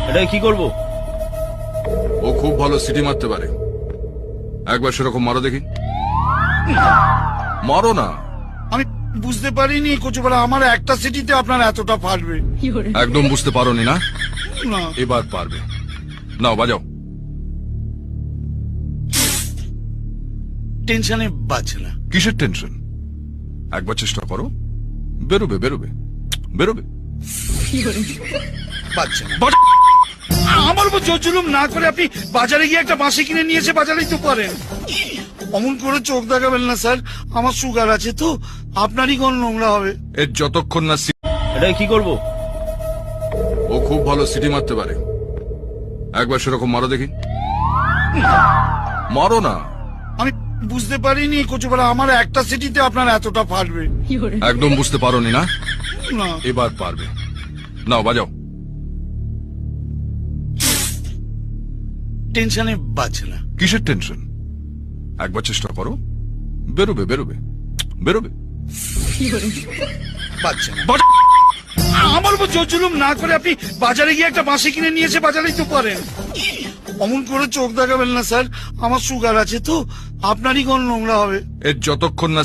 এটা কি করব? ও খুব ভালো সিটি মারতে পারে, একবার সেরকম মারো দেখি। মারো না। আমি বুঝতে পারিনি কচুপাড়া আমার একটা সিটিতে আপনার এতটা ফাটবে। একদম বুঝতে পারোনি না? না এবার পারবে। নাও বাজাও। টেনশনে বাজছে না। কিসের টেনশন? একবার চেষ্টা করো, বেরোবে বেরোবে বেরোবে। বাজছে না। আমার উপর জোর জুলুম না করে আপনি বাজারে গিয়ে একটা বাঁশি কিনে নিয়ে এসে বাজারেই তো করেন। অমন করে চোখ দেখাবেন না স্যার, আমার সুগার আছে তো, আপনারই কোন নোংরা হবে। এর যতক্ষণ না এটা কি করব? ও খুব ভালো সিটি মারতে পারে, একবার সেরকম মারো দেখি। মারো না। আমি বুঝতে পারিনি কচুপাড়া আমার একটা সিটিতে আপনার এতটা ফাটবে। একদম বুঝতে পারোনি না? না এবার পারবে। নাও বাজাও। টেনশনে বাজছে না। কিসের টেনশন? একবার চেষ্টা করো, বেরোবে বেরোবে বেরোবে। বাজছে না। আমার উপর জোর জুলুম না করে আপনি বাজারে গিয়ে একটা বাঁশি কিনে নিয়ে এসে বাজারেই তো করেন। অমন করে চোখ দেখাবেন না স্যার, আমার সুগার আছে তো, আপনারই কোন নোংরা হবে। এর যতক্ষণ না